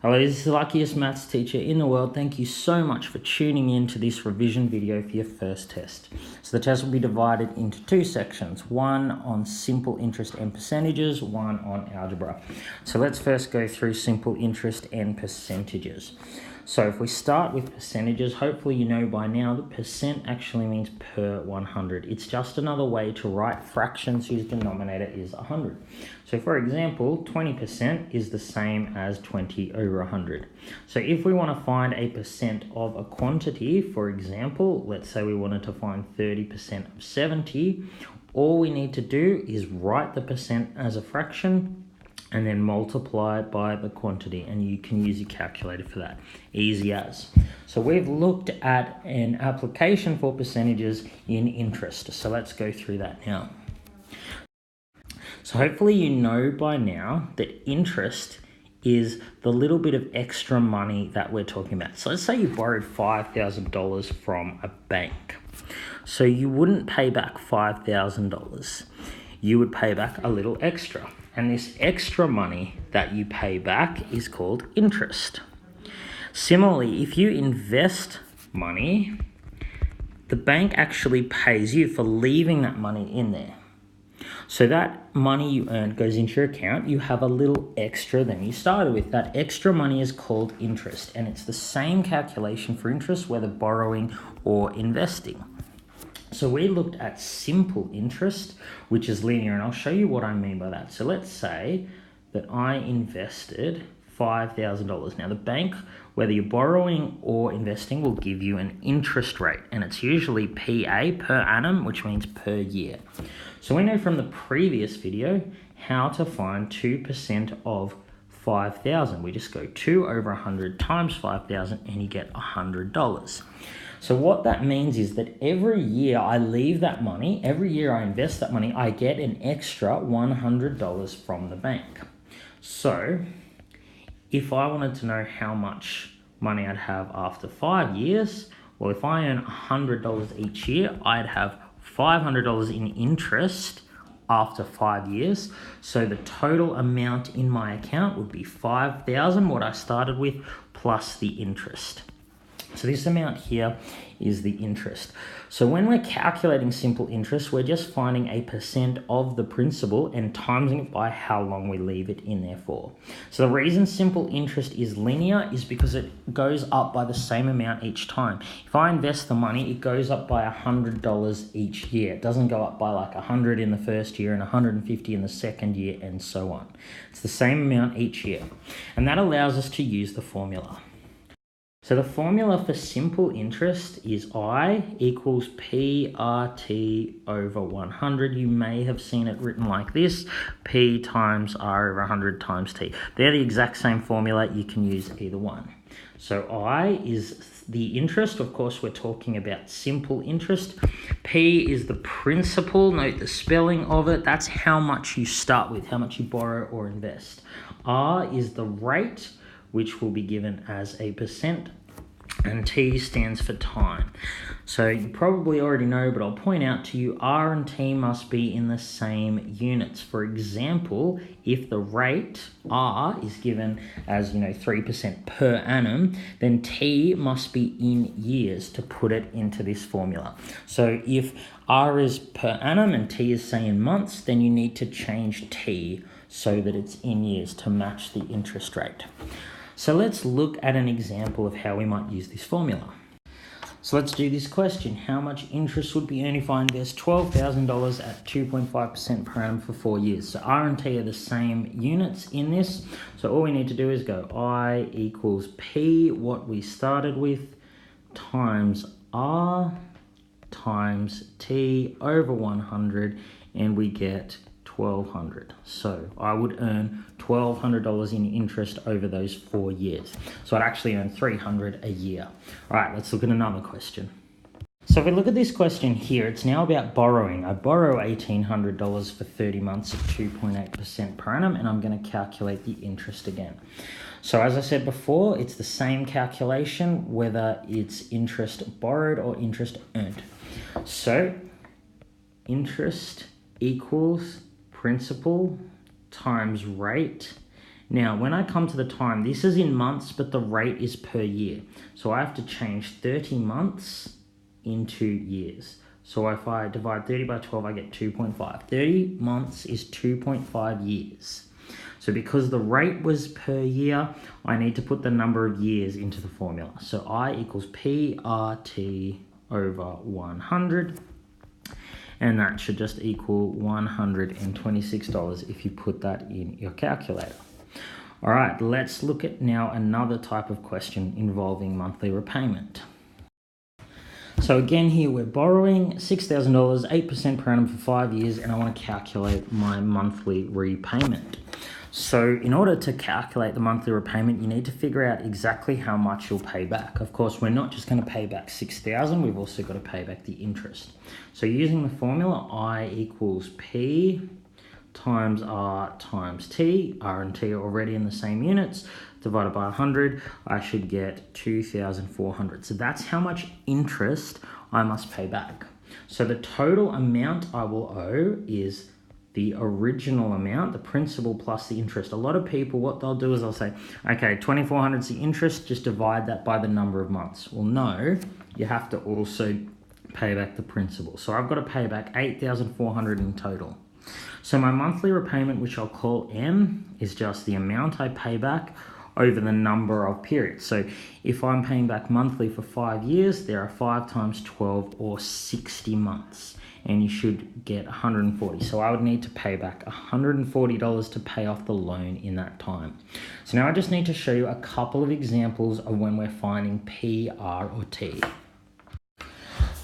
Hello, this is the luckiest maths teacher in the world. Thank you so much for tuning in to this revision video for your first test. So the test will be divided into two sections, one on simple interest and percentages, one on algebra. So let's first go through simple interest and percentages. So if we start with percentages, hopefully you know by now that percent actually means per 100. It's just another way to write fractions whose denominator is 100. So for example, 20% is the same as 20 over 100. So if we want to find a percent of a quantity, for example, let's say we wanted to find 30% of 70, all we need to do is write the percent as a fraction and then multiply it by the quantity, and you can use your calculator for that. Easy as. So we've looked at an application for percentages in interest. So let's go through that now. So hopefully you know by now that interest is the little bit of extra money that we're talking about. So let's say you borrowed $5,000 from a bank. So you wouldn't pay back $5,000. You would pay back a little extra. And this extra money that you pay back is called interest. Similarly, if you invest money, the bank actually pays you for leaving that money in there. So that money you earned goes into your account. You have a little extra than you started with. That extra money is called interest. And it's the same calculation for interest, whether borrowing or investing. So we looked at simple interest, which is linear, and I'll show you what I mean by that. So let's say that I invested $5,000. Now the bank, whether you're borrowing or investing, will give you an interest rate, and it's usually PA, per annum, which means per year. So we know from the previous video how to find 2% of 5,000. We just go 2 over 100 times 5,000 and you get $100. So what that means is that every year I leave that money, every year I invest that money, I get an extra $100 from the bank. So if I wanted to know how much money I'd have after 5 years, well, if I earn $100 each year, I'd have $500 in interest after 5 years. So the total amount in my account would be $5,000, what I started with, plus the interest. So this amount here is the interest. So when we're calculating simple interest, we're just finding a percent of the principal and timesing it by how long we leave it in there for. So the reason simple interest is linear is because it goes up by the same amount each time. If I invest the money, it goes up by $100 each year. It doesn't go up by like 100 in the first year and 150 in the second year and so on. It's the same amount each year. And that allows us to use the formula. So the formula for simple interest is I equals PRT over 100. You may have seen it written like this, P times R over 100 times T. They're the exact same formula. You can use either one. So I is the interest. Of course, we're talking about simple interest. P is the principal. Note the spelling of it. That's how much you start with, how much you borrow or invest. R is the rate, which will be given as a percent, and T stands for time. So you probably already know, but I'll point out to you, R and T must be in the same units. For example, if the rate R is given as 3% per annum, then T must be in years to put it into this formula. So if R is per annum and T is say in months, then you need to change T so that it's in years to match the interest rate. So let's look at an example of how we might use this formula. So let's do this question. How much interest would be earned if I invest $12,000 at 2.5% per annum for 4 years? So R and T are the same units in this. So all we need to do is go I equals P, what we started with, times R times T over 100, and we get $1,200. So I would earn $1,200 in interest over those 4 years. So I'd actually earn $300 a year. All right, let's look at another question. So if we look at this question here, it's now about borrowing. I borrow $1,800 for 30 months at 2.8% per annum, and I'm going to calculate the interest again. So as I said before, it's the same calculation, whether it's interest borrowed or interest earned. So interest equals principal times rate, Now, when I come to the time, this is in months, but the rate is per year. So I have to change 30 months into years. So if I divide 30 by 12, I get 2.5. 30 months is 2.5 years. So because the rate was per year, I need to put the number of years into the formula. So I equals PRT over 100. And that should just equal $126 if you put that in your calculator. All right, let's look at now another type of question involving monthly repayment. So again, here we're borrowing $6,000, 8% per annum for 5 years, and I want to calculate my monthly repayment. So in order to calculate the monthly repayment, you need to figure out exactly how much you'll pay back. Of course, we're not just going to pay back $6,000, we've also got to pay back the interest. So using the formula, I equals P times R times T. R and T are already in the same units. Divided by 100, I should get 2,400. So that's how much interest I must pay back. So the total amount I will owe is the original amount, the principal plus the interest. A lot of people, what they'll do is they'll say, okay, 2,400 is the interest, just divide that by the number of months. Well, no, you have to also pay back the principal. So I've got to pay back 8,400 in total. So my monthly repayment, which I'll call M, is just the amount I pay back over the number of periods. So if I'm paying back monthly for 5 years, there are 5 times 12 or 60 months, and you should get 140. So I would need to pay back $140 to pay off the loan in that time. So now I just need to show you a couple of examples of when we're finding P, R, or T.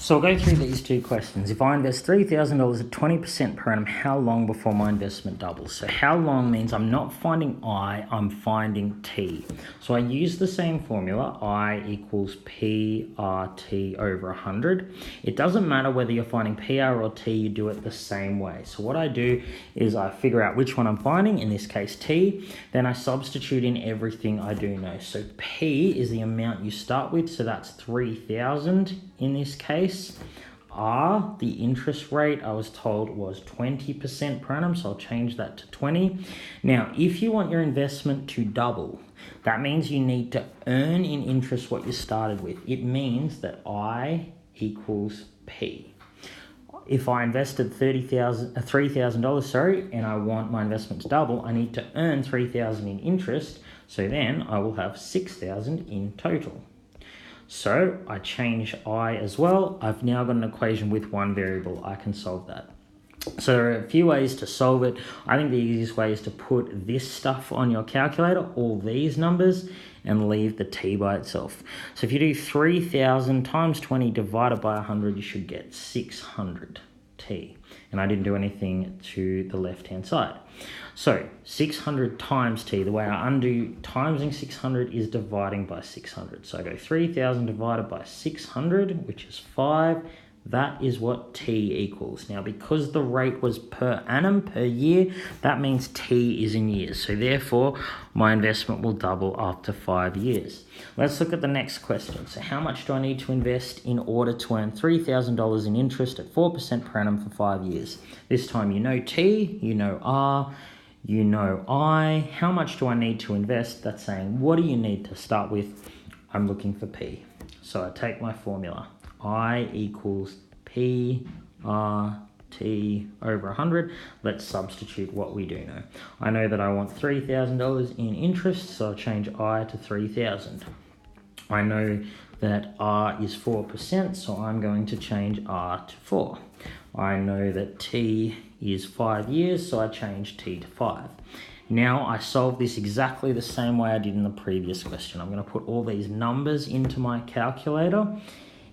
So I'll go through these two questions. If I invest $3,000 at 20% per annum, how long before my investment doubles? So how long means I'm not finding I, I'm finding T. So I use the same formula, I equals PRT over 100. It doesn't matter whether you're finding PR or T, you do it the same way. So what I do is I figure out which one I'm finding, in this case T, then I substitute in everything I do know. So P is the amount you start with, so that's 3,000 in this case. R, the interest rate I was told was 20% per annum, so I'll change that to 20. Now, if you want your investment to double, that means you need to earn in interest what you started with. It means that I equals P. If I invested $3,000, and I want my investment to double, I need to earn $3,000 in interest, so then I will have $6,000 in total. So I change I as well. I've now got an equation with one variable. I can solve that. So there are a few ways to solve it. I think the easiest way is to put this stuff on your calculator, all these numbers, and leave the T by itself. So if you do 3,000 times 20 divided by 100, you should get 600 T. And I didn't do anything to the left-hand side. So 600 times T, the way I undo timesing 600 is dividing by 600. So I go 3,000 divided by 600, which is 5. That is what T equals. Now, because the rate was per annum, per year, that means T is in years. So therefore, my investment will double after 5 years. Let's look at the next question. So how much do I need to invest in order to earn $3,000 in interest at 4% per annum for 5 years? This time you know T, you know R, you know I. How much do I need to invest? That's saying, what do you need to start with? I'm looking for P. So I take my formula. I equals PRT over 100. Let's substitute what we do know. I know that I want $3,000 in interest, so I'll change I to 3,000. I know that R is 4%, so I'm going to change R to 4. I know that T is 5 years, so I change T to 5. Now I solve this exactly the same way I did in the previous question. I'm going to put all these numbers into my calculator.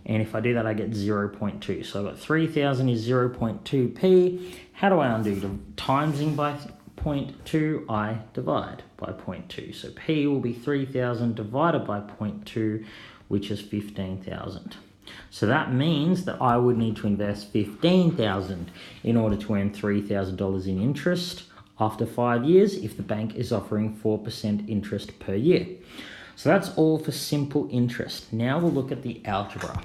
And if I do that, I get 0.2. So I've got 3,000 is 0.2p. How do I undo? Timesing by 0.2, I divide by 0.2. So p will be 3,000 divided by 0.2, which is 15,000. So that means that I would need to invest 15,000 in order to earn $3,000 in interest after 5 years if the bank is offering 4% interest per year. So that's all for simple interest. Now we'll look at the algebra.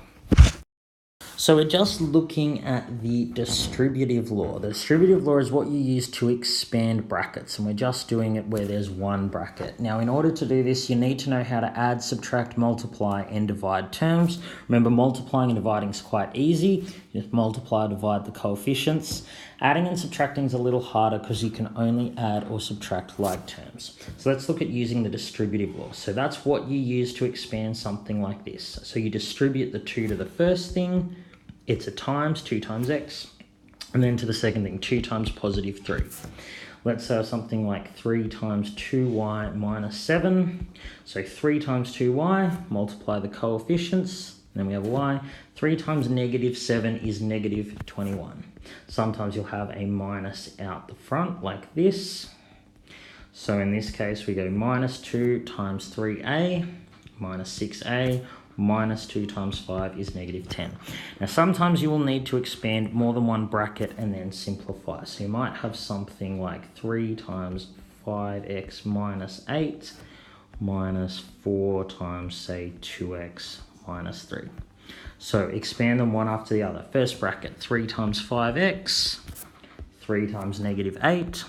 So we're just looking at the distributive law. The distributive law is what you use to expand brackets, and we're just doing it where there's one bracket. Now, in order to do this, you need to know how to add, subtract, multiply, and divide terms. Remember, multiplying and dividing is quite easy. You just multiply, divide the coefficients. Adding and subtracting is a little harder because you can only add or subtract like terms. So let's look at using the distributive law. So that's what you use to expand something like this. So you distribute the 2 to the first thing, it's a times, 2 times x, and then to the second thing, 2 times positive 3. Let's have something like 3 times 2y minus 7. So 3 times 2y, multiply the coefficients, then we have y. 3 times negative 7 is negative 21. Sometimes you'll have a minus out the front like this. So in this case, we go minus 2 times 3a minus 6a minus 2 times 5 is negative 10. Now, sometimes you will need to expand more than one bracket and then simplify. So you might have something like 3 times 5x minus 8 minus 4 times, say, 2x minus 3. So expand them one after the other. First bracket, 3 times 5x, 3 times negative 8.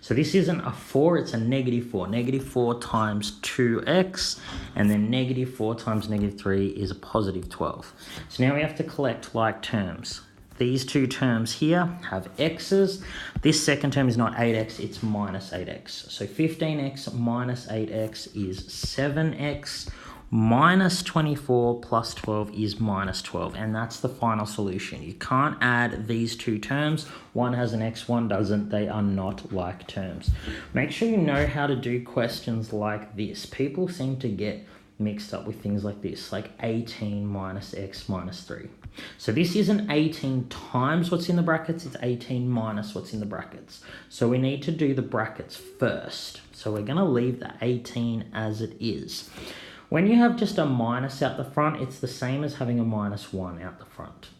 So this isn't a 4, it's a negative 4. Negative 4 times 2x, and then negative 4 times negative 3 is a positive 12. So now we have to collect like terms. These two terms here have x's. This second term is not 8x, it's minus 8x. So 15x minus 8x is 7x. Minus 24 plus 12 is minus 12, and that's the final solution. You can't add these two terms. One has an x, one doesn't. They are not like terms. Make sure you know how to do questions like this. People seem to get mixed up with things like this, like 18 minus x minus 3. So this isn't 18 times what's in the brackets, it's 18 minus what's in the brackets. So we need to do the brackets first. So we're going to leave the 18 as it is. When you have just a minus out the front, it's the same as having a minus 1 out the front.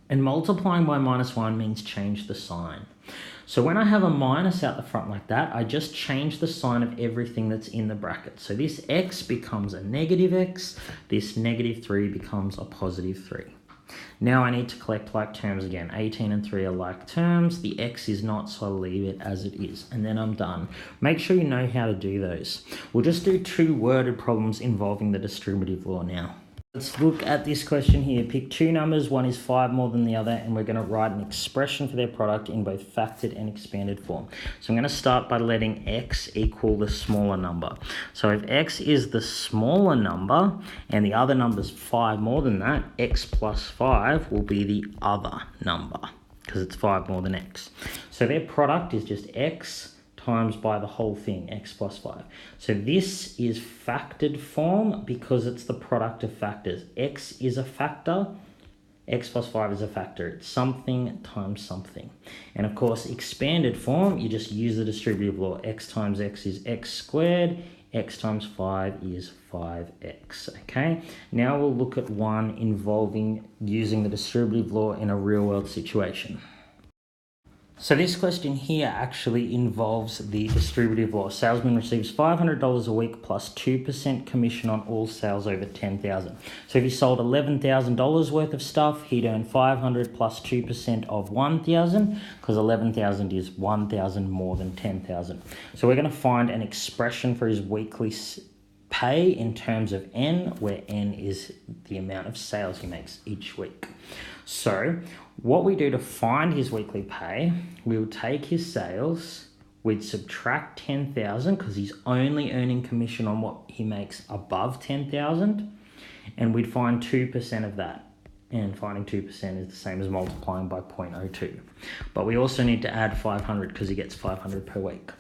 And multiplying by minus 1 means change the sign. So when I have a minus out the front like that, I just change the sign of everything that's in the bracket. So this x becomes a negative x, this negative 3 becomes a positive 3. Now I need to collect like terms again. 18 and 3 are like terms. The x is not, so I'll leave it as it is. And then I'm done. Make sure you know how to do those. We'll just do 2 worded problems involving the distributive law now. Let's look at this question here. Pick 2 numbers, one is 5 more than the other, and we're going to write an expression for their product in both factored and expanded form. So I'm going to start by letting x equal the smaller number. So if x is the smaller number and the other number's 5 more than that, x plus 5 will be the other number because it's 5 more than x. So their product is just x times by the whole thing, x plus 5. So this is factored form because it's the product of factors. X is a factor, x plus 5 is a factor. It's something times something. And of course, expanded form, you just use the distributive law. X times x is x squared, x times 5 is 5x, okay? Now we'll look at one involving using the distributive law in a real-world situation. So this question here actually involves the distributive law. Salesman receives $500 a week plus 2% commission on all sales over $10,000. So if he sold $11,000 worth of stuff, he'd earn $500 plus 2% of $1,000 because $11,000 is $1,000 more than $10,000. So we're going to find an expression for his weekly pay in terms of N, where N is the amount of sales he makes each week. So what we do to find his weekly pay, we'll take his sales, we'd subtract 10,000 because he's only earning commission on what he makes above 10,000, and we'd find 2% of that. And finding 2% is the same as multiplying by 0.02. But we also need to add 500 because he gets 500 per week.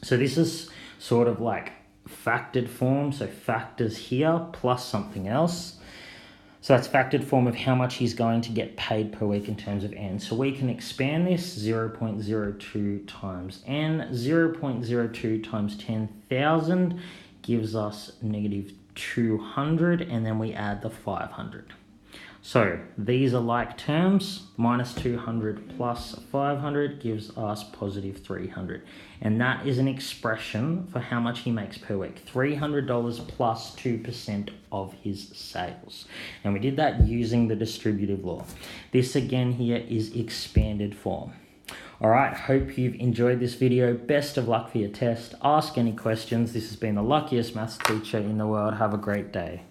So this is sort of like factored form, so factors here plus something else. So that's factored form of how much he's going to get paid per week in terms of N. So we can expand this 0.02 times N. 0.02 times 10,000 gives us negative 200, and then we add the 500. So these are like terms. Minus 200 plus 500 gives us positive 300. And that is an expression for how much he makes per week. $300 plus 2% of his sales. And we did that using the distributive law. This again here is expanded form. All right, hope you've enjoyed this video. Best of luck for your test. Ask any questions. This has been the luckiest maths teacher in the world. Have a great day.